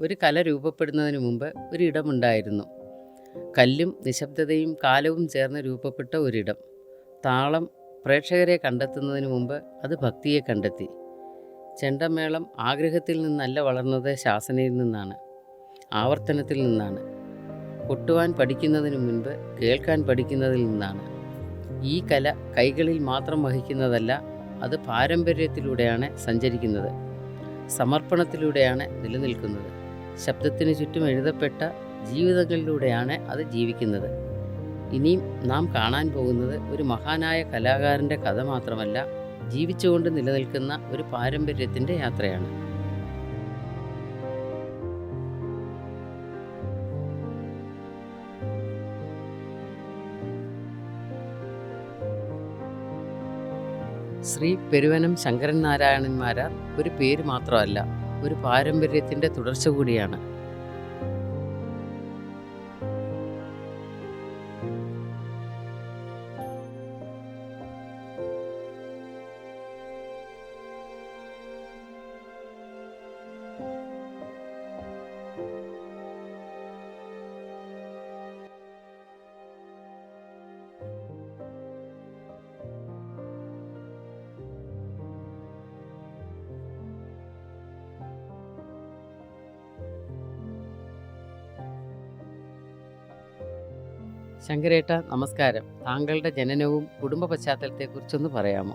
ഒരു കല രൂപപ്പെടുന്നതിന് മുമ്പ് ഒരിടമുണ്ടായിരുന്നു. കല്ലും നിശബ്ദതയും കാലവും ചേർന്ന് രൂപപ്പെട്ട ഒരിടം. താളം പ്രേക്ഷകരെ കണ്ടെത്തുന്നതിന് മുമ്പ് അത് ഭക്തിയെ കണ്ടെത്തി. ചെണ്ടമേളം ആഗ്രഹത്തിൽ നിന്നല്ല വളർന്നത്, ശാസനയിൽ നിന്നാണ്, ആവർത്തനത്തിൽ നിന്നാണ്. കൊട്ടുവാൻ പഠിക്കുന്നതിന് മുൻപ് കേൾക്കാൻ പഠിക്കുന്നതിൽ നിന്നാണ്. ഈ കല കൈകളിൽ മാത്രം വഹിക്കുന്നതല്ല, അത് പാരമ്പര്യത്തിലൂടെയാണ് സഞ്ചരിക്കുന്നത്, സമർപ്പണത്തിലൂടെയാണ് നിലനിൽക്കുന്നത്. ശബ്ദത്തിന് ചുറ്റും എഴുതപ്പെട്ട ജീവിതങ്ങളിലൂടെയാണ് അത് ജീവിക്കുന്നത്. ഇനിയും നാം കാണാൻ പോകുന്നത് ഒരു മഹാനായ കലാകാരൻ്റെ കഥ മാത്രമല്ല, ജീവിച്ചുകൊണ്ട് നിലനിൽക്കുന്ന ഒരു പാരമ്പര്യത്തിൻ്റെ യാത്രയാണ്. ശ്രീ പെരുവനം ശങ്കരൻ നാരായണൻ മാരാർ ഒരു പേര് മാത്രമല്ല, ഒരു പാരമ്പര്യത്തിൻ്റെ തുടർച്ച കൂടിയാണ്. ശങ്കരേട്ട, നമസ്കാരം. താങ്കളുടെ ജനനവും കുടുംബ പശ്ചാത്തലത്തെക്കുറിച്ചൊന്ന് പറയാമോ?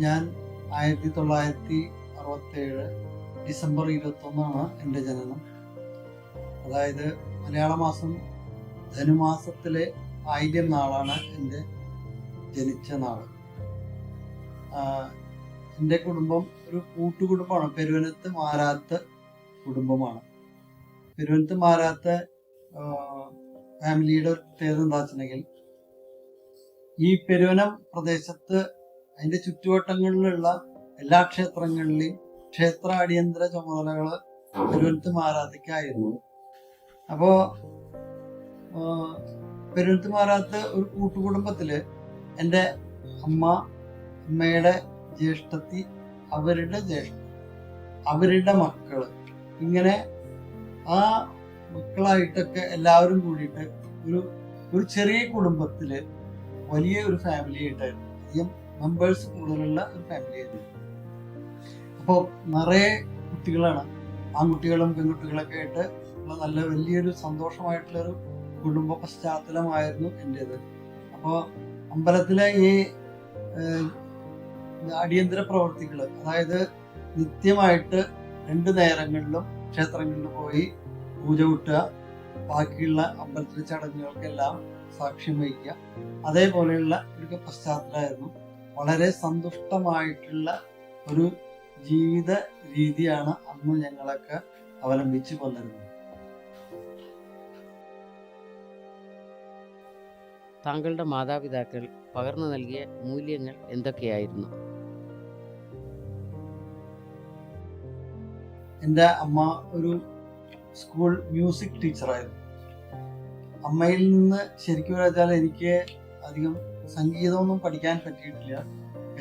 ഞാൻ 1967 ഡിസംബർ 21 എൻ്റെ ജനനം. അതായത് മലയാള മാസം ധനുമാസത്തിലെ ആയില്യം നാളാണ് എൻ്റെ ജനിച്ച നാൾ. എൻ്റെ കുടുംബം ഒരു കൂട്ടുകുടുംബമാണ്. പെരുവനത്ത് മാരാത്ത് കുടുംബമാണ്. പെരുവനത്ത് മാരാത്ത് ഫാമിലിയുടെ ഒരു പ്രത്യേകത എന്താ വെച്ചിട്ടുണ്ടെങ്കിൽ, ഈ പെരുവനം പ്രദേശത്ത് അതിൻ്റെ ചുറ്റുവട്ടങ്ങളിലുള്ള എല്ലാ ക്ഷേത്രങ്ങളിലെയും ക്ഷേത്ര അടിയന്തര ചുമതലകൾ പെരുവനത്ത് മാരാത്തയ്ക്കായിരുന്നു. അപ്പോൾ പെരുവനത്ത് മാരാത്ത് ഒരു കൂട്ടുകുടുംബത്തില് എൻ്റെ അമ്മയുടെ ജ്യേഷ്ഠത്തി, അവരുടെ മക്കള്, ഇങ്ങനെ ആ മക്കളായിട്ടൊക്കെ എല്ലാവരും കൂടിയിട്ട് ഒരു ചെറിയ കുടുംബത്തില് വലിയ ഒരു ഫാമിലി ആയിട്ടായിരുന്നു. അധികം മെമ്പേഴ്സ് കൂടുതലുള്ള ഒരു ഫാമിലി ആയിരുന്നു. അപ്പോൾ നിറയെ കുട്ടികളാണ്, ആൺകുട്ടികളും പെൺകുട്ടികളൊക്കെ ആയിട്ട് ഉള്ള നല്ല വലിയൊരു സന്തോഷമായിട്ടുള്ളൊരു കുടുംബ പശ്ചാത്തലമായിരുന്നു എൻ്റേത്. അപ്പോൾ അമ്പലത്തിലെ ഈ അടിയന്തര പ്രവർത്തികൾ, അതായത് നിത്യമായിട്ട് 2 നേരങ്ങളിലും ക്ഷേത്രങ്ങളിൽ പോയി പൂജ കൂട്ടുക, ബാക്കിയുള്ള അമ്പലത്തിലെ ചടങ്ങുകൾക്കെല്ലാം സാക്ഷ്യം വഹിക്കുക, അതേപോലെയുള്ള ഒരു പശ്ചാത്തലമായിരുന്നു. വളരെ സന്തുഷ്ടമായിട്ടുള്ള ഒരു ജീവിത രീതിയാണ് അന്ന് ഞങ്ങളൊക്കെ അവലംബിച്ച് കൊണ്ടിരുന്നത്. താങ്കളുടെ മാതാപിതാക്കൾ പകർന്നു നൽകിയ മൂല്യങ്ങൾ എന്തൊക്കെയായിരുന്നു? എൻ്റെ അമ്മ ഒരു സ്കൂൾ മ്യൂസിക് ടീച്ചറായിരുന്നു. അമ്മയിൽ നിന്ന് ശരിക്കും വെച്ചാൽ എനിക്ക് അധികം സംഗീതമൊന്നും പഠിക്കാൻ പറ്റിയിട്ടില്ല.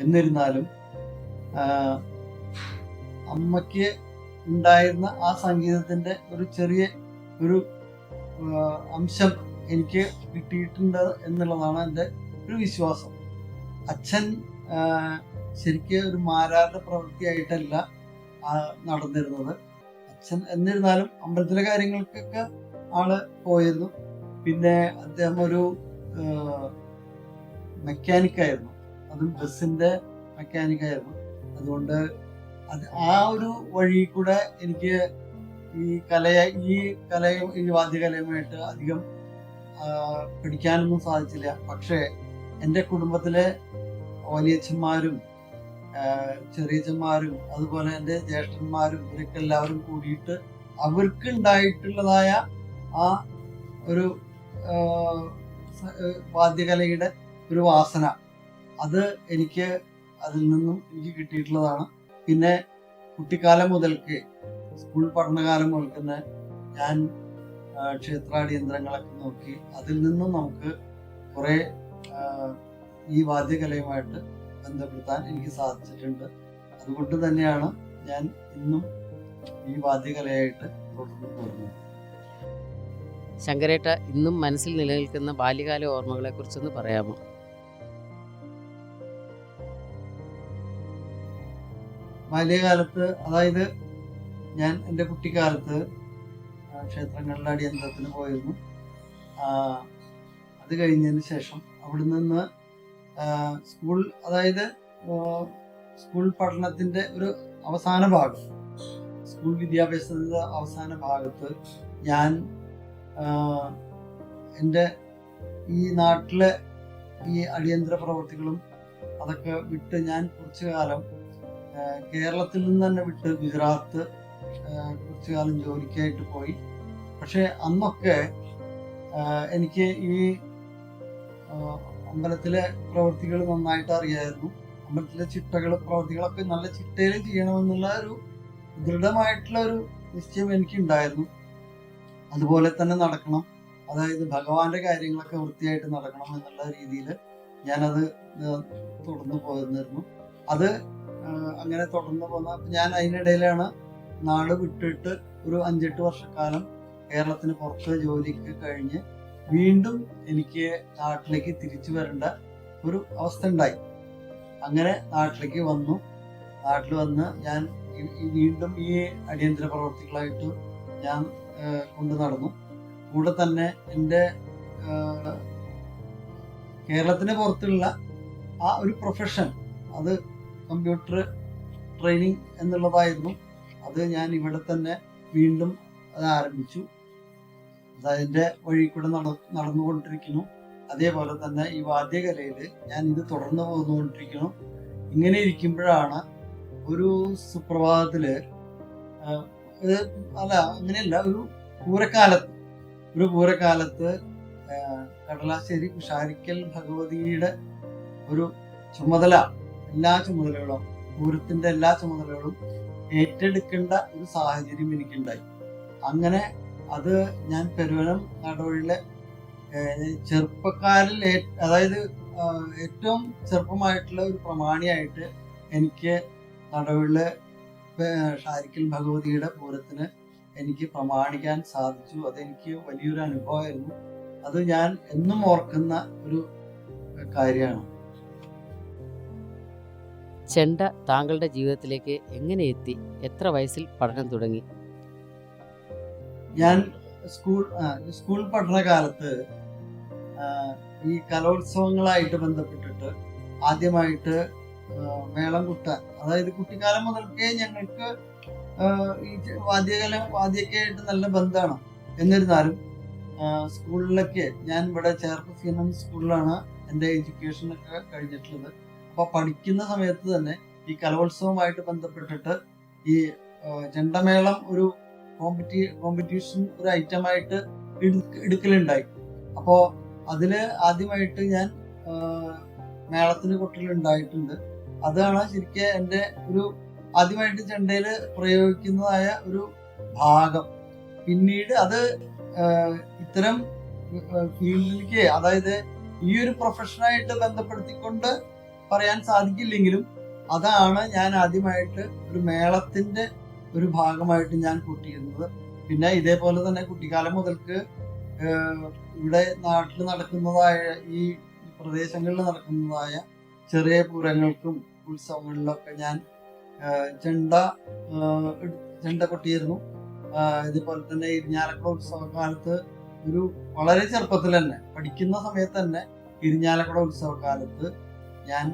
എന്നിരുന്നാലും അമ്മയ്ക്ക് ഉണ്ടായിരുന്ന ആ സംഗീതത്തിൻ്റെ ഒരു ചെറിയ ഒരു അംശം എനിക്ക് കിട്ടിയിട്ടുണ്ട് എന്നുള്ളതാണ് എൻ്റെ ഒരു വിശ്വാസം. അച്ഛൻ ശരിക്കും ഒരു മാരാരുടെ പ്രവൃത്തിയായിട്ടല്ല നടന്നിരുന്നത്. അച്ഛൻ എന്നിരുന്നാലും അമ്പലത്തിലെ കാര്യങ്ങൾക്കൊക്കെ ആള് പോയിരുന്നു. പിന്നെ അദ്ദേഹം ഒരു മെക്കാനിക്കായിരുന്നു, അതും ബസ്സിന്റെ മെക്കാനിക്കായിരുന്നു. അതുകൊണ്ട് ആ ഒരു വഴി കൂടെ എനിക്ക് ഈ കലയും ഈ വാദ്യകലയുമായിട്ട് അധികം പഠിക്കാനൊന്നും സാധിച്ചില്ല. പക്ഷേ എൻ്റെ കുടുംബത്തിലെ വലിയച്ഛന്മാരും ചെറിയച്ഛന്മാരും അതുപോലെ എൻ്റെ ജ്യേഷ്ഠന്മാരും ഇവരൊക്കെ എല്ലാവരും കൂടിയിട്ട് അവർക്ക് ഉണ്ടായിട്ടുള്ളതായ ആ ഒരു വാദ്യകലയുടെ ഒരു വാസന, അത് എനിക്ക് അതിൽ നിന്നും എനിക്ക് കിട്ടിയിട്ടുള്ളതാണ്. പിന്നെ കുട്ടിക്കാലം മുതൽക്ക് സ്കൂൾ പഠനകാലം മുതൽ തന്നെ ഞാൻ ക്ഷേത്രാടിയന്ത്രങ്ങളൊക്കെ നോക്കി അതിൽ നിന്നും നമുക്ക് കുറേ ഈ വാദ്യകലയുമായിട്ട് ബന്ധപ്പെടുത്താൻ എനിക്ക് സാധിച്ചിട്ടുണ്ട്. അതുകൊണ്ട് തന്നെയാണ് ഞാൻ ഇന്നും ഈ വാദ്യകലയായിട്ട് തുടർന്നു പോകുന്നത്. ശങ്കരേട്ട ഇന്നും മനസ്സിൽ നിലനിൽക്കുന്ന ബാല്യകാല ഓർമ്മകളെക്കുറിച്ചൊന്ന് പറയാമോ? ബാല്യകാലത്ത്, അതായത് ഞാൻ എൻ്റെ കുട്ടിക്കാലത്ത് ക്ഷേത്രങ്ങളിലെ അടിയന്തരത്തിന് പോയിരുന്നു. അത് കഴിഞ്ഞതിന് ശേഷം അവിടെ നിന്ന് സ്കൂൾ, അതായത് സ്കൂൾ പഠനത്തിൻ്റെ ഒരു അവസാന ഭാഗം, സ്കൂൾ വിദ്യാഭ്യാസത്തിൻ്റെ അവസാന ഭാഗത്ത് ഞാൻ എൻ്റെ ഈ നാട്ടിലെ ഈ അടിയന്തര പ്രവർത്തികളും അതൊക്കെ വിട്ട് ഞാൻ കുറച്ചു കാലം കേരളത്തിൽ നിന്ന് തന്നെ വിട്ട് ഗുജറാത്ത് കുറച്ചു കാലം ജോലിക്കായിട്ട് പോയി. പക്ഷെ അന്നൊക്കെ എനിക്ക് ഈ അമ്പലത്തിലെ പ്രവൃത്തികൾ നന്നായിട്ട് അറിയായിരുന്നു. അമ്പലത്തിലെ പ്രവൃത്തികളൊക്കെ നല്ല ചിട്ടയിൽ ചെയ്യണമെന്നുള്ള ഒരു ദൃഢമായിട്ടുള്ള ഒരു നിശ്ചയം എനിക്കുണ്ടായിരുന്നു. അതുപോലെ തന്നെ നടക്കണം, അതായത് ഭഗവാന്റെ കാര്യങ്ങളൊക്കെ വൃത്തിയായിട്ട് നടക്കണം എന്നുള്ള രീതിയിൽ ഞാനത് തുടർന്ന് പോയിരുന്നിരുന്നു. അത് അങ്ങനെ തുടർന്ന് പോന്ന ഞാൻ അതിനിടയിലാണ് നാട് വിട്ടിട്ട് ഒരു 5-8 വർഷക്കാലം കേരളത്തിന് പുറത്ത് ജോലിക്ക് കഴിഞ്ഞ് വീണ്ടും എനിക്ക് നാട്ടിലേക്ക് തിരിച്ചു വരേണ്ട ഒരു അവസ്ഥ ഉണ്ടായി. അങ്ങനെ നാട്ടിലേക്ക് വന്നു. നാട്ടിൽ വന്ന് ഞാൻ വീണ്ടും ഈ അടിയന്തര പ്രവർത്തികളായിട്ട് ഞാൻ കൊണ്ടു നടന്നു. കൂടെ തന്നെ എൻ്റെ കേരളത്തിന് പുറത്തുള്ള ആ ഒരു പ്രൊഫഷൻ, അത് കമ്പ്യൂട്ടർ ട്രെയിനിങ് എന്നുള്ളതായിരുന്നു. അത് ഞാൻ ഇവിടെ തന്നെ വീണ്ടും അത് ആരംഭിച്ചു. അതിൻ്റെ വഴി കൂടെ നടന്നുകൊണ്ടിരിക്കുന്നു. അതേപോലെ തന്നെ ഈ വാദ്യകലയിൽ ഞാൻ ഇത് തുടർന്ന് പോന്നുകൊണ്ടിരിക്കുന്നു. ഇങ്ങനെ ഇരിക്കുമ്പോഴാണ് ഒരു സുപ്രഭാതത്തില്, അങ്ങനെയല്ല, ഒരു പൂരക്കാലത്ത് കടലാശ്ശേരി കുശാരിക്കൽ ഭഗവതിയുടെ ഒരു ചുമതല, എല്ലാ ചുമതലകളും, പൂരത്തിന്റെ എല്ലാ ചുമതലകളും ഏറ്റെടുക്കേണ്ട ഒരു സാഹചര്യം എനിക്കുണ്ടായി. അങ്ങനെ അത് ഞാൻ പെരുവനം നടവഴിയിലെ ചെറുപ്പക്കാരിൽ, അതായത് ഏറ്റവും ചെറുപ്പമായിട്ടുള്ള ഒരു പ്രമാണിയായിട്ട് എനിക്ക് നടവഴിയിലെ ഷാരിക്കൽ ഭഗവതിയുടെ പൂരത്തിന് എനിക്ക് പ്രമാണിക്കാൻ സാധിച്ചു. അതെനിക്ക് വലിയൊരു അനുഭവമായിരുന്നു. അത് ഞാൻ എന്നും ഓർക്കുന്ന ഒരു കാര്യമാണ്. ചെണ്ട താങ്കളുടെ ജീവിതത്തിലേക്ക് എങ്ങനെ എത്തി? എത്ര വയസ്സിൽ പഠനം തുടങ്ങി? ഞാൻ സ്കൂൾ പഠനകാലത്ത് ഈ കലോത്സവങ്ങളായിട്ട് ബന്ധപ്പെട്ടിട്ട് ആദ്യമായിട്ട് മേളം കുട്ടാൻ, അതായത് കുട്ടിക്കാലം മുതൽക്കേ ഞങ്ങൾക്ക് ഈ വാദ്യമൊക്കെ ആയിട്ട് നല്ല ബന്ധമാണ്. എന്നിരുന്നാലും സ്കൂളിലൊക്കെ, ഞാൻ ഇവിടെ ചേർപ്പ് CNM സ്കൂളിലാണ് എൻ്റെ എഡ്യൂക്കേഷനൊക്കെ കഴിഞ്ഞിട്ടുള്ളത്. അപ്പോൾ പഠിക്കുന്ന സമയത്ത് തന്നെ ഈ കലോത്സവമായിട്ട് ബന്ധപ്പെട്ടിട്ട് ഈ ചെണ്ടമേളം ഒരു കോമ്പറ്റീഷൻ ഒരു ഐറ്റമായിട്ട് എടുക്കലുണ്ടായി. അപ്പോൾ അതിൽ ആദ്യമായിട്ട് ഞാൻ മേളത്തിന് കൊട്ടലുണ്ടായിട്ടുണ്ട്. അതാണ് ശരിക്കും എൻ്റെ ഒരു ആദ്യമായിട്ട് ചെണ്ടയിൽ പ്രയോഗിക്കുന്നതായ ഒരു ഭാഗം. പിന്നീട് അത് ഇത്തരം ഫീൽഡിലേക്ക്, അതായത് ഈ ഒരു പ്രൊഫഷനായിട്ട് ബന്ധപ്പെടുത്തിക്കൊണ്ട് പറയാൻ സാധിക്കില്ലെങ്കിലും അതാണ് ഞാൻ ആദ്യമായിട്ട് ഒരു മേളത്തിന്റെ ഒരു ഭാഗമായിട്ട് ഞാൻ കൂട്ടിയിരുന്നത്. പിന്നെ ഇതേപോലെ തന്നെ കുട്ടിക്കാലം മുതൽക്ക് ഇവിടെ നാട്ടിൽ നടക്കുന്നതായ, ഈ പ്രദേശങ്ങളിൽ നടക്കുന്നതായ ചെറിയ പൂരങ്ങൾക്കും ഉത്സവങ്ങളിലൊക്കെ ഞാൻ ചെണ്ട കൊട്ടിയിരുന്നു. ഇതുപോലെ തന്നെ ഇരിഞ്ഞാലക്കുട ഉത്സവകാലത്ത് ഒരു വളരെ ചെറുപ്പത്തിൽ തന്നെ, പഠിക്കുന്ന സമയത്ത് തന്നെ ഇരിഞ്ഞാലക്കുട ഉത്സവകാലത്ത് ഞാൻ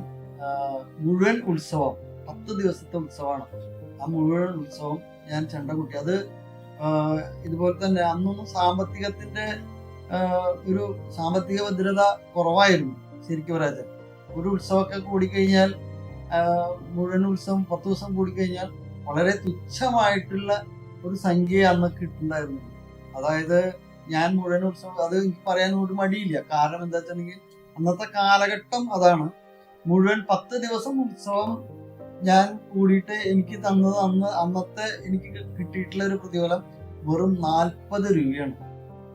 മുഴുവൻ ഉത്സവം, 10 ദിവസത്തെ ഉത്സവമാണ്, ആ മുഴുവൻ ഉത്സവം ഞാൻ ചെണ്ട കൊട്ടി. അത് ഇതുപോലെ തന്നെ അന്നൊന്നും സാമ്പത്തികത്തിന്റെ ഒരു സാമ്പത്തിക ഭദ്രത കുറവായിരുന്നു. ശരിക്കും പറയാതെ ഒരു ഉത്സവമൊക്കെ കൂടിക്കഴിഞ്ഞാൽ, മുഴുവൻ ഉത്സവം 10 ദിവസം കൂടിക്കഴിഞ്ഞാൽ വളരെ തുച്ഛമായിട്ടുള്ള ഒരു സംഖ്യ അന്ന് കിട്ടുന്നുണ്ടായിരുന്നു. അതായത് ഞാൻ മുഴുവൻ ഉത്സവം, അത് എനിക്ക് പറയാൻ ഒരു മടിയില്ല. കാരണം എന്താ വെച്ചിട്ടുണ്ടെങ്കിൽ അന്നത്തെ കാലഘട്ടം അതാണ്. മുഴുവൻ 10 ദിവസം ഉത്സവം ഞാൻ കൂടിയിട്ട് എനിക്ക് തന്നത്, അന്നത്തെ എനിക്ക് കിട്ടിയിട്ടുള്ള ഒരു പ്രതിഫലം വെറും 40 രൂപയാണ്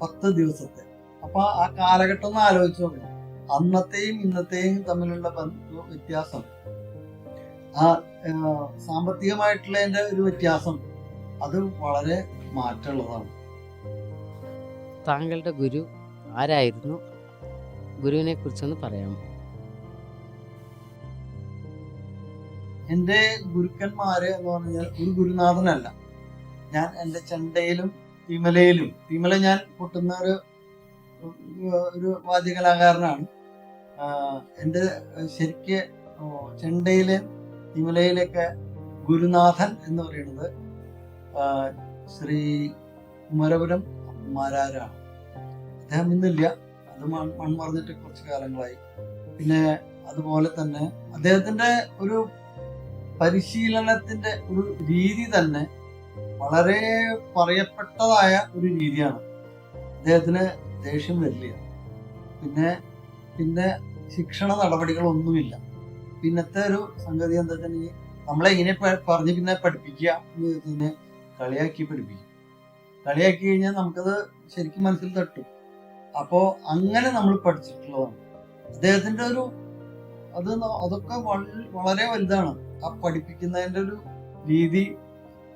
10 ദിവസത്തെ. അപ്പൊ ആ കാലഘട്ടം ഒന്ന് ആലോചിച്ച് നോക്കണം. അന്നത്തെയും ഇന്നത്തെയും തമ്മിലുള്ള വ്യത്യാസം, ആ സാമ്പത്തികമായിട്ടുള്ള ഒരു വ്യത്യാസം അത് വളരെ മാറ്റമുള്ളതാണ്. താങ്കളുടെ ഗുരു ആരായിരുന്നു? ഗുരുവിനെ കുറിച്ചൊന്ന് പറയാമോ? എൻ്റെ ഗുരുക്കന്മാര് എന്ന് പറഞ്ഞാൽ ഒരു ഗുരുനാഥനല്ല. ഞാൻ എൻ്റെ ചെണ്ടയിലും തിമല ഞാൻ പൊട്ടുന്ന ഒരു വാദ്യകലാകാരനാണ്. എൻ്റെ ശരിക്ക് ചെണ്ടയിലെ തിമലയിലൊക്കെ ഗുരുനാഥൻ എന്ന് പറയുന്നത് ശ്രീ കുമരപുരം മാരാരാണ്. അദ്ദേഹം ഇന്നില്ല, അത് മൺമറഞ്ഞിട്ട് കുറച്ച് കാലങ്ങളായി. പിന്നെ അതുപോലെ തന്നെ അദ്ദേഹത്തിന്റെ ഒരു പരിശീലനത്തിന്റെ ഒരു രീതി തന്നെ വളരെ പറയപ്പെട്ടതായ ഒരു രീതിയാണ്. അദ്ദേഹത്തിന് ദേഷ്യം വരില്ല. പിന്നെ ശിക്ഷണ നടപടികളൊന്നുമില്ല. പിന്നത്തെ ഒരു സംഗതി എന്താ വെച്ചാൽ നമ്മളെ ഇങ്ങനെ പറഞ്ഞ് പിന്നെ പഠിപ്പിക്കുക എന്ന് വെച്ചാൽ കളിയാക്കി പഠിപ്പിക്കും. കളിയാക്കി കഴിഞ്ഞാൽ നമുക്കത് ശരിക്കും മനസ്സിൽ തട്ടും. അപ്പോ അങ്ങനെ നമ്മൾ പഠിച്ചിട്ടുള്ളതാണ്. അദ്ദേഹത്തിന്റെ അതൊക്കെ വളരെ വലുതാണ്. ആ പഠിപ്പിക്കുന്നതിന്റെ ഒരു രീതി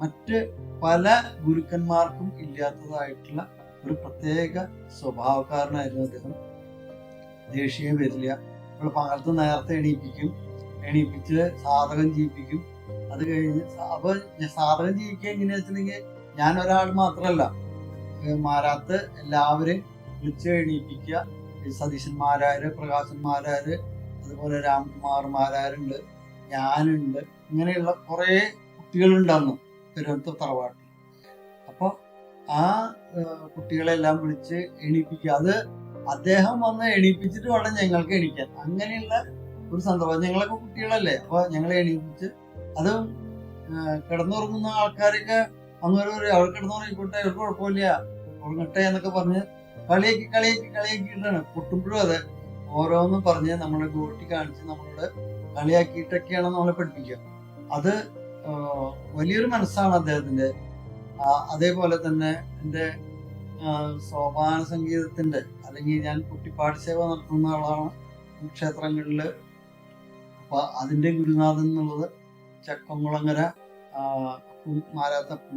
മറ്റ് പല ഗുരുക്കന്മാർക്കും ഇല്ലാത്തതായിട്ടുള്ള ഒരു പ്രത്യേക സ്വഭാവക്കാരനായിരുന്നു അദ്ദേഹം. ദേഷ്യം വരില്ല. നമ്മൾ പകർത്ത് നേരത്തെ എണീപ്പിച്ച് സാധകം ചെയ്യിപ്പിക്കും. അത് കഴിഞ്ഞ് അപ്പൊ സാധകം ചെയ്യിക്കുക എങ്ങനെയാ വെച്ചിട്ടുണ്ടെങ്കിൽ ഞാൻ ഒരാൾ മാത്രമല്ല, മാരാത്ത് എല്ലാവരെയും വിളിച്ച് എണീപ്പിക്കുക. സതീശന്മാരാര്, പ്രകാശന്മാരാര്, അതുപോലെ രാംകുമാർമാരുണ്ട്, ഞാനുണ്ട്, ഇങ്ങനെയുള്ള കുറെ കുട്ടികളുണ്ട് അന്ന് പെരുവനന്തപുരത്ത് തറവാട്ടിൽ. അപ്പോൾ ആ കുട്ടികളെല്ലാം വിളിച്ച് എണീപ്പിക്കുക. അത് അദ്ദേഹം വന്ന് എണീപ്പിച്ചിട്ട് വേണം ഞങ്ങൾക്ക് എണീക്കാൻ. അങ്ങനെയുള്ള ഒരു സന്ദർഭം. ഞങ്ങളൊക്കെ കുട്ടികളല്ലേ, അപ്പൊ ഞങ്ങളെ എണീപ്പിച്ച് അത് കിടന്നുറങ്ങുന്ന ആൾക്കാരൊക്കെ അങ്ങനെ അവർ കിടന്നുറങ്ങിക്കോട്ടെ, അവർക്ക് കുഴപ്പമില്ല, ഉറങ്ങട്ടെ എന്നൊക്കെ പറഞ്ഞ് കളിയാക്കിയിട്ടാണ്. പൊട്ടുമ്പോഴും അതെ ഓരോന്നും പറഞ്ഞ് നമ്മളെ ഗോട്ടി കാണിച്ച് നമ്മളോട് കളിയാക്കിയിട്ടൊക്കെയാണ് നമ്മളെ പഠിപ്പിക്കുക. അത് വലിയൊരു മനസ്സാണ് അദ്ദേഹത്തിന്റെ. അതേപോലെ തന്നെ എൻ്റെ സോപാന സംഗീതത്തിന്റെ അല്ലെങ്കിൽ ഞാൻ കുട്ടിപ്പാട് സേവ നടത്തുന്ന ആളാണ് ക്ഷേത്രങ്ങളിൽ. അപ്പൊ അതിന്റെ ഗുരുനാഥൻ എന്നുള്ളത് ചക്കംകുളങ്ങര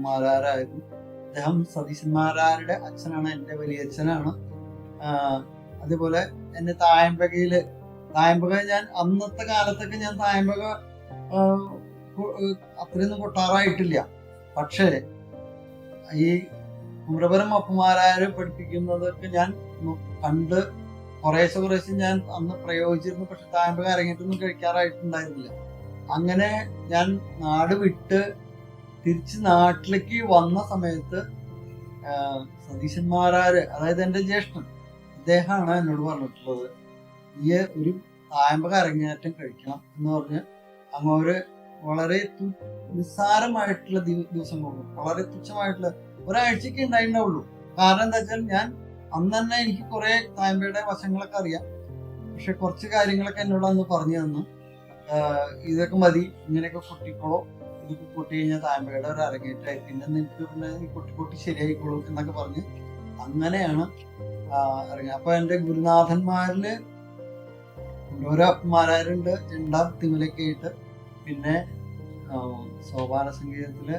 മാരാരായിരുന്നു. അദ്ദേഹം സതീശന്മാരാരുടെ അച്ഛനാണ്, എൻ്റെ വലിയച്ഛനാണ്. അതേപോലെ എന്നെ തായമ്പക ഞാൻ അന്നത്തെ കാലത്തൊക്കെ ഞാൻ തായമ്പക അത്രയൊന്നും കൊട്ടാറായിട്ടില്ല. പക്ഷേ ഈ കുമരപുരം അപ്പുമാരാര് പഠിപ്പിക്കുന്നതൊക്കെ ഞാൻ കണ്ട് കുറേശ്ശെ ഞാൻ അന്ന് പ്രയോഗിച്ചിരുന്നു. പക്ഷെ തായമ്പക ഇറങ്ങിയിട്ടൊന്നും കഴിക്കാറായിട്ടുണ്ടായിരുന്നില്ല. അങ്ങനെ ഞാൻ നാട് വിട്ട് തിരിച്ച് നാട്ടിലേക്ക് വന്ന സമയത്ത് സതീശന്മാരാര്, അതായത് എൻ്റെ ജ്യേഷ്ഠൻ, അദ്ദേഹമാണ് എന്നോട് പറഞ്ഞിട്ടുള്ളത്, ഈ ഒരു തായമ്പക അരങ്ങേറ്റം കഴിക്കണം എന്ന് പറഞ്ഞ് അങ്ങോര് വളരെ നിസ്സാരമായിട്ടുള്ള ദിവസങ്ങളുള്ളൂ, വളരെ തുച്ഛമായിട്ടുള്ള ഒരാഴ്ചക്ക് ഉണ്ടായിട്ടുണ്ടാവുള്ളൂ. കാരണം എന്താ വെച്ചാൽ ഞാൻ അന്ന് തന്നെ എനിക്ക് കുറെ തായമ്പയുടെ വശങ്ങളൊക്കെ അറിയാം. പക്ഷെ കുറച്ച് കാര്യങ്ങളൊക്കെ എന്നോട് അന്ന് പറഞ്ഞു തന്നു. ഇതൊക്കെ മതി, ഇങ്ങനെയൊക്കെ പൊട്ടിക്കോളോ, ഇതൊക്കെ പൊട്ടി കഴിഞ്ഞാൽ തായമ്പയുടെ ഒരു അരങ്ങേറ്റായി, പിന്നെ നിനക്ക് പൊട്ടി ശരിയായിക്കോളൂ എന്നൊക്കെ പറഞ്ഞ് അങ്ങനെയാണ് ഇറങ്ങി. അപ്പൊ എൻ്റെ ഗുരുനാഥന്മാരില് ഓരോ അപ്പന്മാരുണ്ട്, ചെണ്ട തിമലൊക്കെ ആയിട്ട്. പിന്നെ സോപാന സംഗീതത്തില്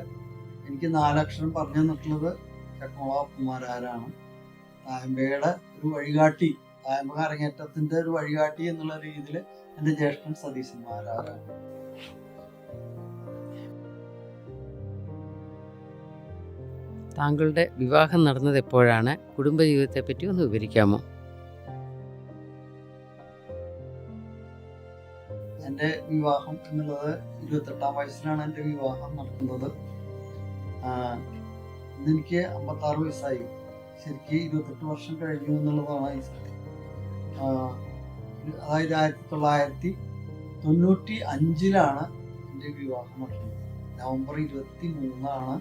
എനിക്ക് 4 അക്ഷരം പറഞ്ഞു തന്നിട്ടുള്ളത് ചക്കമുള അപ്പന്മാരാരാണ്. തായമ്പയുടെ ഒരു വഴികാട്ടി, തായമ്പക അരങ്ങേറ്റത്തിന്റെ ഒരു വഴികാട്ടി എന്നുള്ള രീതിയിൽ എൻ്റെ ജ്യേഷ്ഠൻ സതീശന്മാരാരാണ്. താങ്കളുടെ വിവാഹം നടന്നത് എപ്പോഴാണ്? കുടുംബജീവിതത്തെ പറ്റി ഒന്ന് വിവരിക്കാമോ? എൻ്റെ വിവാഹം എന്നുള്ളത് 28-ാം വയസ്സിലാണ് എൻ്റെ വിവാഹം നടക്കുന്നത്. ഇന്നെനിക്ക് 56 വയസ്സായി. ശരിക്കും 28 വർഷം കഴിഞ്ഞു എന്നുള്ളതാണ് ഈ സത്യം. അതായത് 1995 എൻ്റെ വിവാഹം നടക്കുന്നത്. നവംബർ 23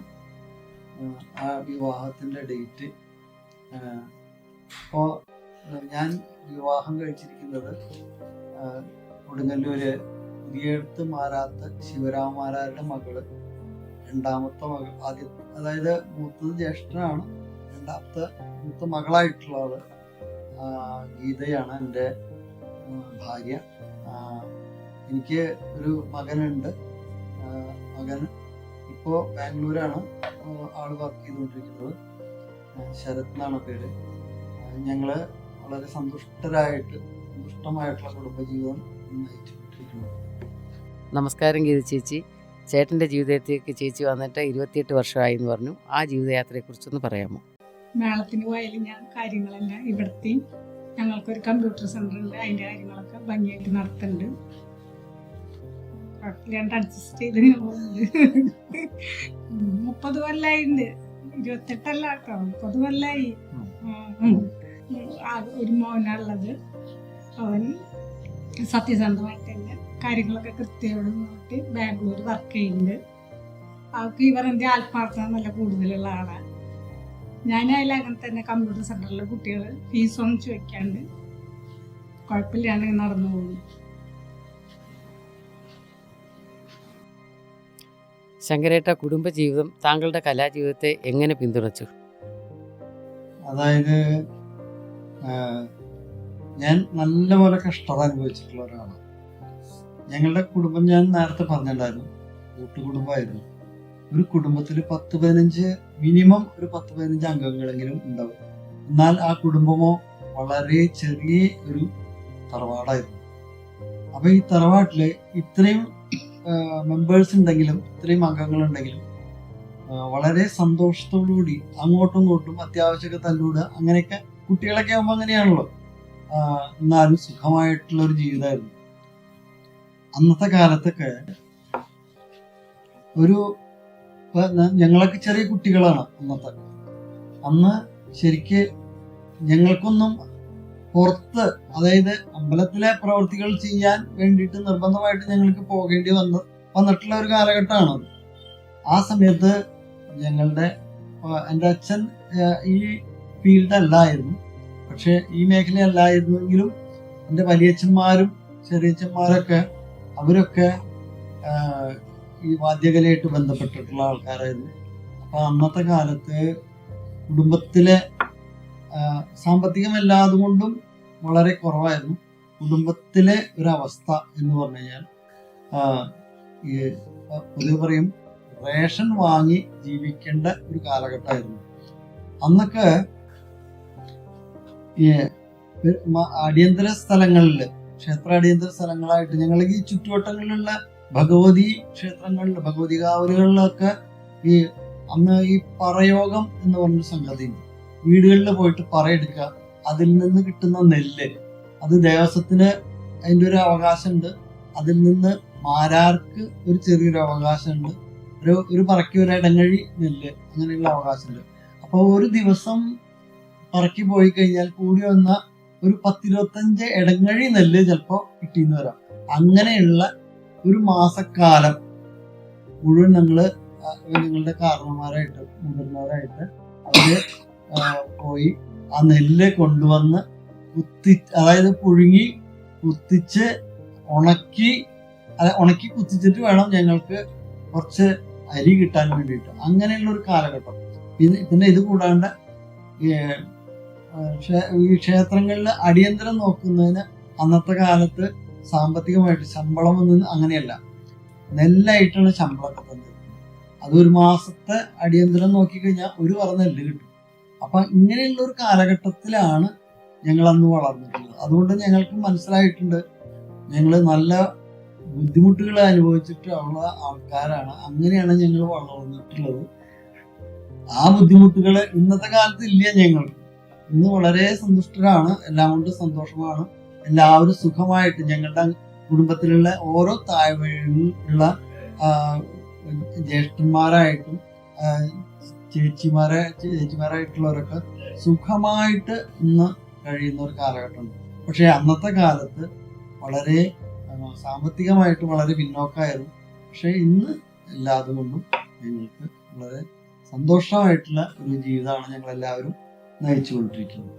ആ വിവാഹത്തിൻ്റെ ഡേറ്റ്. അപ്പോൾ ഞാൻ വിവാഹം കഴിച്ചിരിക്കുന്നത് കൊടുങ്ങല്ലൂര് പുതിയടുത്ത് മാരാത്ത ശിവരാമമാരാരുടെ മകള്, രണ്ടാമത്തെ മകൾ, അതായത് മൂത്തത് ജ്യേഷ്ഠനാണ്, മൂത്ത മകളായിട്ടുള്ള ആള് ഗീതയാണ് എൻ്റെ ഭാര്യ. എനിക്ക് ഒരു മകനുണ്ട്. മകൻ ഇപ്പോൾ ബാംഗ്ലൂരാണ് ആൾ വർക്ക് ചെയ്തുകൊണ്ടിരിക്കുന്നത്. ശരത് എന്നാണ് പേര്. ഞങ്ങൾ വളരെ സന്തുഷ്ടമായിട്ടുള്ള കുടുംബജീവിതം നയിച്ചുകൊണ്ടിരിക്കുന്നു. നമസ്കാരം ഗീത ചേച്ചി. ചേട്ടൻ്റെ ജീവിതത്തിലേക്ക് ചേച്ചി വന്നിട്ട് 28 വർഷമായി എന്ന് പറഞ്ഞു. ആ ജീവിതയാത്രയെക്കുറിച്ചൊന്ന് പറയാമോ? മേളത്തിന് പോയാലും ഞാൻ കാര്യങ്ങളെല്ലാം ഇവിടുത്തെ ഞങ്ങൾക്കൊരു കമ്പ്യൂട്ടർ സെൻ്റർ ഉണ്ട്, അതിൻ്റെ കാര്യങ്ങളൊക്കെ ഭംഗിയായിട്ട് നടത്തുന്നുണ്ട്. കുഴപ്പമില്ലാണ്ട് അഡ്ജസ്റ്റ് ചെയ്ത് പോകുന്നുണ്ട്. 30 കൊല്ലമായിട്ടുണ്ട്, 28 കേട്ടോ, 30 കൊല്ലമായി. ഒരു മോനുള്ളത്, അവൻ സത്യസന്ധമായിട്ട് തന്നെ കാര്യങ്ങളൊക്കെ കൃത്യയോട് നോക്കി ബാംഗ്ലൂർ വർക്ക് ചെയ്യുന്നുണ്ട്. അവർക്ക് ഇവരെൻ്റെ ആത്മാർത്ഥത നല്ല കൂടുതലുള്ള ആളാണ്. ഞാനായാലും അങ്ങനെ തന്നെ കമ്പ്യൂട്ടർ സെൻ്ററിലെ കുട്ടികൾ ഫീസൊന്നും ചോദിക്കാണ്ട് കുഴപ്പമില്ലാണ്ട് നടന്നു പോകുന്നു. ശങ്കരേട്ട, കുടുംബജീവിതം താങ്കളുടെ കലാജീവിതത്തെ എങ്ങനെ പിന്തുണച്ചു? അതായത് ഞാൻ നല്ലപോലെ കഷ്ടത അനുഭവിച്ചിട്ടുള്ള ഒരാളാണ്. ഞങ്ങളുടെ കുടുംബം ഞാൻ നേരത്തെ പറഞ്ഞിട്ടുണ്ടായിരുന്നു, കൂട്ടുകുടുംബമായിരുന്നു. ഒരു കുടുംബത്തിൽ 10-15 മിനിമം ഒരു 10-15 അംഗങ്ങളെങ്കിലും ഉണ്ടാവും. എന്നാൽ ആ കുടുംബമോ വളരെ ചെറിയ ഒരു തറവാടായിരുന്നു. അപ്പൊ ഈ തറവാട്ടില് ഇത്രയും മെമ്പേഴ്സ് ഉണ്ടെങ്കിലും, ഇത്രയും അംഗങ്ങളുണ്ടെങ്കിലും വളരെ സന്തോഷത്തോടുകൂടി അങ്ങോട്ടും ഇങ്ങോട്ടും അത്യാവശ്യമൊക്കെ തല്ലൂടുക, അങ്ങനെയൊക്കെ കുട്ടികളൊക്കെ ആകുമ്പോൾ അങ്ങനെയാണല്ലോ. എന്നാലും സുഖമായിട്ടുള്ള ഒരു ജീവിതമായിരുന്നു. അന്നത്തെ കാലത്തൊക്കെ ഒരു ഞങ്ങളൊക്കെ ചെറിയ കുട്ടികളാണ് അന്ന് ശരിക്ക് ഞങ്ങൾക്കൊന്നും പുറത്ത്, അതായത് അമ്പലത്തിലെ പ്രവൃത്തികൾ ചെയ്യാൻ വേണ്ടിയിട്ട് നിർബന്ധമായിട്ട് ഞങ്ങൾക്ക് പോകേണ്ടി വന്നിട്ടുള്ള ഒരു കാലഘട്ടമാണ് അത്. ആ സമയത്ത് എൻ്റെ അച്ഛൻ ഈ ഫീൽഡ് അല്ലായിരുന്നു, പക്ഷെ ഈ മേഖലയല്ലായിരുന്നെങ്കിലും എൻ്റെ വലിയച്ഛന്മാരും ചെറിയച്ഛന്മാരൊക്കെ അവരൊക്കെ ഈ വാദ്യകലയായിട്ട് ബന്ധപ്പെട്ടിട്ടുള്ള ആൾക്കാരായിരുന്നു. അപ്പൊ അന്നത്തെ കാലത്ത് കുടുംബത്തിലെ സാമ്പത്തികം എല്ലാതും കൊണ്ടും വളരെ കുറവായിരുന്നു. കുടുംബത്തിലെ ഒരവസ്ഥ എന്ന് പറഞ്ഞു കഴിഞ്ഞാൽ ഈ പൊതുവെ പറയും റേഷൻ വാങ്ങി ജീവിക്കേണ്ട ഒരു കാലഘട്ടമായിരുന്നു. അന്നൊക്കെ ഈ അടിയന്തര സ്ഥലങ്ങളിൽ, ക്ഷേത്ര അടിയന്തര സ്ഥലങ്ങളായിട്ട് ഞങ്ങൾ ഈ ചുറ്റുവട്ടങ്ങളിലുള്ള ഭഗവതി ക്ഷേത്രങ്ങളിൽ, ഭഗവതി കാവലുകളിലൊക്കെ ഈ അന്ന് ഈ പറയോഗം എന്ന് പറഞ്ഞൊരു സംഗതി ഉണ്ട്. വീടുകളിൽ പോയിട്ട് പറയെടുക്കുക, അതിൽ നിന്ന് കിട്ടുന്ന നെല്ല്, അത് ദേവസ്വത്തിന് അതിൻ്റെ ഒരു അവകാശമുണ്ട്, അതിൽ നിന്ന് മാരാർക്ക് ഒരു ചെറിയൊരു അവകാശമുണ്ട്, ഒരു പറക്കി ഒരു ഇടങ്ങഴി നെല്ല്, അങ്ങനെയുള്ള അവകാശമുണ്ട്. അപ്പോൾ ഒരു ദിവസം പറക്കി പോയി കഴിഞ്ഞാൽ കൂടി വന്ന ഒരു 10-25 ഇടങ്ങഴി നെല്ല് ചിലപ്പോൾ കിട്ടിയെന്ന് വരാം. അങ്ങനെയുള്ള ഒരു മാസക്കാലം മുഴുവൻ ഞങ്ങളുടെ കാരണന്മാരായിട്ട്, മുതിർന്നവരായിട്ട് അവര് പോയി ആ നെല്ല് കൊണ്ടുവന്ന് അതായത് പുഴുങ്ങി കുത്തിച്ച് ഉണക്കി കുത്തിച്ചിട്ട് വേണം ഞങ്ങൾക്ക് കുറച്ച് അരി കിട്ടാൻ വേണ്ടിയിട്ട്. അങ്ങനെയുള്ള ഒരു കാലഘട്ടം. പിന്നെ ഇത് കൂടാണ്ട് ഈ ക്ഷേത്രങ്ങളിൽ അടിയന്തരം നോക്കുന്നതിന് അന്നത്തെ കാലത്ത് സാമ്പത്തികമായിട്ട് ശമ്പളമൊന്നും അങ്ങനെയല്ല, നെല്ലായിട്ടാണ് ശമ്പളമൊക്കെ തന്നത്. അത് ഒരു മാസത്തെ അടിയന്തരം നോക്കിക്കഴിഞ്ഞാൽ ഒരു പറ നെല്ല് കിട്ടും. അപ്പൊ ഇങ്ങനെയുള്ള ഒരു കാലഘട്ടത്തിലാണ് ഞങ്ങൾ അന്ന് വളർന്നിട്ടുള്ളത്. അതുകൊണ്ട് ഞങ്ങൾക്ക് മനസ്സിലായിട്ടുണ്ട്, ഞങ്ങൾ നല്ല ബുദ്ധിമുട്ടുകൾ അനുഭവിച്ചിട്ടുള്ള ആൾക്കാരാണ്. അങ്ങനെയാണ് ഞങ്ങൾ വളർന്നിട്ടുള്ളത്. ആ ബുദ്ധിമുട്ടുകൾ ഇന്നത്തെ കാലത്ത് ഇല്ല. ഞങ്ങൾ ഇന്ന് വളരെ സന്തുഷ്ടരാണ്, എല്ലാം കൊണ്ട് സന്തോഷമാണ്. എല്ലാവരും സുഖമായിട്ട് ഞങ്ങളുടെ കുടുംബത്തിലുള്ള ഓരോ താഴ്വരയിലുള്ള ജ്യേഷ്ഠന്മാരായിട്ടും ചേച്ചിമാരായിട്ടുള്ളവരൊക്കെ സുഖമായിട്ട് ഇന്ന് കഴിയുന്ന ഒരു കാലഘട്ടമുണ്ട്. പക്ഷെ അന്നത്തെ കാലത്ത് വളരെ സാമ്പത്തികമായിട്ട് വളരെ പിന്നോക്കമായിരുന്നു. പക്ഷെ ഇന്ന് എല്ലാതും കൊണ്ടും ഞങ്ങൾക്ക് വളരെ സന്തോഷമായിട്ടുള്ള ഒരു ജീവിതമാണ് ഞങ്ങളെല്ലാവരും നയിച്ചുകൊണ്ടിരിക്കുന്നത്.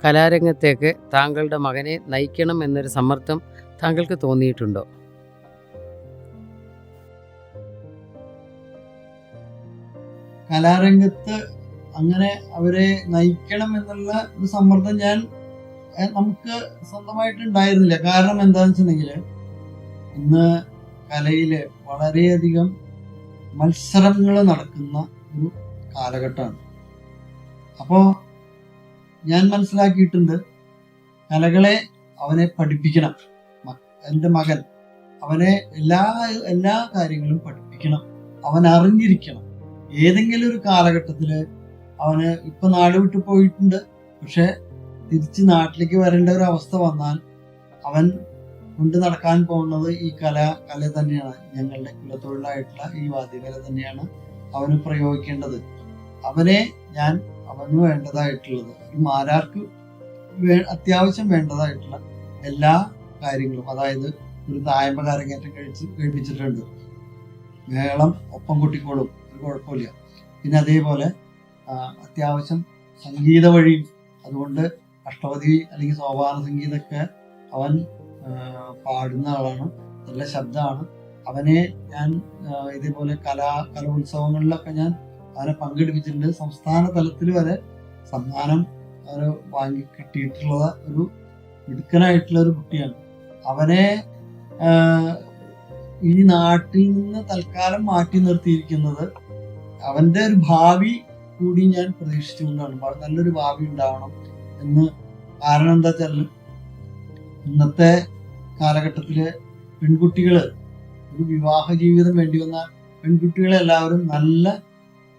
കലാരംഗത്തേക്ക് താങ്കളുടെ മകനെ നയിക്കണം എന്നൊരു സമ്മർദ്ദം താങ്കൾക്ക് തോന്നിയിട്ടുണ്ടോ? കലാരംഗത്ത് അങ്ങനെ അവരെ നയിക്കണം എന്നുള്ള ഒരു സമ്മർദ്ദം ഞാൻ നമുക്ക് സ്വന്തമായിട്ട് ഉണ്ടായിരുന്നില്ല. കാരണം എന്താണെന്ന് വെച്ചിട്ടുണ്ടെങ്കിൽ ഇന്ന് കലയില് വളരെയധികം മത്സരങ്ങൾ നടക്കുന്ന ഒരു കാലഘട്ടമാണ്. അപ്പോൾ ഞാൻ മനസ്സിലാക്കിയിട്ടുണ്ട്, കലകളെ അവനെ പഠിപ്പിക്കണം. എൻ്റെ മകൻ അവനെ എല്ലാ കാര്യങ്ങളും പഠിപ്പിക്കണം. അവൻ അറിഞ്ഞിരിക്കണം. ഏതെങ്കിലും ഒരു കാലഘട്ടത്തിൽ അവന് ഇപ്പൊ നാട് വിട്ടു പോയിട്ടുണ്ട്, പക്ഷെ തിരിച്ച് നാട്ടിലേക്ക് വരേണ്ട ഒരു അവസ്ഥ വന്നാൽ അവൻ കൊണ്ട് നടക്കാൻ പോകുന്നത് ഈ കല തന്നെയാണ്. ഞങ്ങളുടെ കുലത്തൊഴിലായിട്ടുള്ള ഈ വാദ്യകല തന്നെയാണ് അവന് പ്രയോഗിക്കേണ്ടത്. അവന് വേണ്ടതായിട്ടുള്ളത്, ഒരു മാരാർക്ക് അത്യാവശ്യം വേണ്ടതായിട്ടുള്ള എല്ലാ കാര്യങ്ങളും, അതായത് ഒരു തായമ്പ കരങ്ങേറ്റം കഴിപ്പിച്ചിട്ടുണ്ട്, മേളം ഒപ്പം കൊട്ടിക്കോളും, ഒരു കുഴപ്പമില്ല. പിന്നെ അതേപോലെ അത്യാവശ്യം സംഗീത വഴിയും, അതുകൊണ്ട് അഷ്ടപതി അല്ലെങ്കിൽ സോപാന സംഗീതമൊക്കെ അവൻ പാടുന്ന ആളാണ്. നല്ല ശബ്ദമാണ്. അവനെ ഞാൻ ഇതേപോലെ കലോത്സവങ്ങളിലൊക്കെ ഞാൻ അവനെ പങ്കെടുപ്പിച്ചിട്ടുണ്ട്. സംസ്ഥാന തലത്തിൽ വരെ സമ്മാനം അവന് വാങ്ങി കിട്ടിയിട്ടുള്ള ഒരു മിടുക്കനായിട്ടുള്ള ഒരു കുട്ടിയാണ്. അവനെ ഈ നാട്ടിൽ നിന്ന് തൽക്കാലം മാറ്റി നിർത്തിയിരിക്കുന്നത് അവന്റെ ഒരു ഭാവി കൂടി ഞാൻ പ്രതീക്ഷിച്ചുകൊണ്ടാണ്. നല്ലൊരു ഭാവി ഉണ്ടാവണം എന്ന്. കാരണം എന്താ വെച്ചാൽ ഇന്നത്തെ കാലഘട്ടത്തില് പെൺകുട്ടികള് ഒരു വിവാഹ ജീവിതം വേണ്ടി വന്ന പെൺകുട്ടികളെല്ലാവരും നല്ല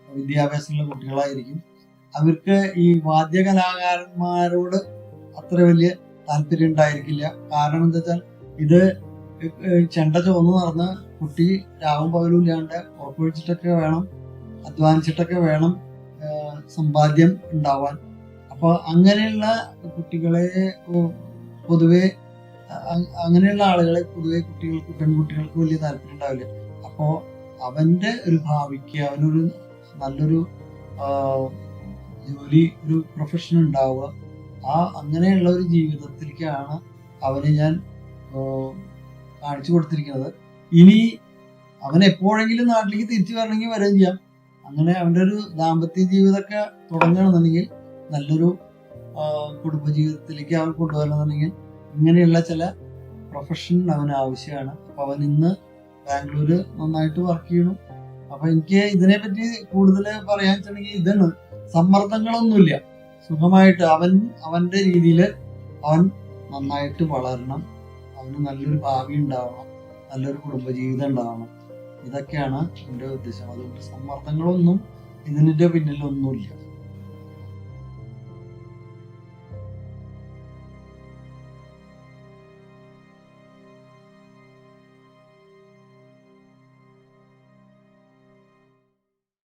വിദ്യാഭ്യാസമുള്ള കുട്ടികളായിരിക്കും. അവർക്ക് ഈ വാദ്യകലാകാരന്മാരോട് അത്ര വലിയ താല്പര്യം ഉണ്ടായിരിക്കില്ല. കാരണം എന്താ വെച്ചാൽ ഇത് ചെണ്ട ചുവന്ന് നടന്ന കുട്ടി രാവും പകലും ഇല്ലാണ്ട് ഉറപ്പൊഴിച്ചിട്ടൊക്കെ വേണം, അധ്വാനിച്ചിട്ടൊക്കെ വേണം സമ്പാദ്യം ഉണ്ടാവാൻ. അപ്പോൾ അങ്ങനെയുള്ള കുട്ടികളെ പൊതുവെ അങ്ങനെയുള്ള ആളുകളെ പൊതുവെ പെൺകുട്ടികൾക്ക് വലിയ താല്പര്യം ഉണ്ടാവില്ല. അപ്പോൾ അവന്റെ ഒരു ഭാവിക്ക് അവനൊരു നല്ലൊരു ജോലി, ഒരു പ്രൊഫഷൻ ഉണ്ടാവുക, അങ്ങനെയുള്ള ഒരു ജീവിതത്തിലേക്കാണ് അവന് ഞാൻ കാണിച്ചു കൊടുത്തിരിക്കുന്നത്. ഇനി അവൻ എപ്പോഴെങ്കിലും നാട്ടിലേക്ക് തിരിച്ചു വരണമെങ്കിൽ വരികയും ചെയ്യാം. അങ്ങനെ അവൻ്റെ ഒരു ദാമ്പത്യ ജീവിതമൊക്കെ തുടങ്ങണമെന്നുണ്ടെങ്കിൽ, നല്ലൊരു കുടുംബജീവിതത്തിലേക്ക് അവൻ കൊണ്ടുവരണമെന്നുണ്ടെങ്കിൽ ഇങ്ങനെയുള്ള ചില പ്രൊഫഷൻ അവന് ആവശ്യമാണ്. അപ്പൊ അവൻ ഇന്ന് ബാംഗ്ലൂര് നന്നായിട്ട് വർക്ക് ചെയ്യണം. അപ്പൊ എനിക്ക് ഇതിനെപ്പറ്റി കൂടുതൽ പറയാൻ വെച്ചിട്ടുണ്ടെങ്കിൽ ഇതാണ്, സമ്മർദ്ദങ്ങളൊന്നുമില്ല, സുഖമായിട്ട് അവന്റെ രീതിയിൽ അവൻ നന്നായിട്ട് വളരണം, അവന് നല്ലൊരു ഭാവി ഉണ്ടാവണം, നല്ലൊരു കുടുംബജീവിതം ഉണ്ടാവണം. ഇതൊക്കെയാണ് എൻ്റെ ഉദ്ദേശം. അതുകൊണ്ട് സമ്മർദ്ദങ്ങളൊന്നും ഇതിൻ്റെ പിന്നിലൊന്നുമില്ല.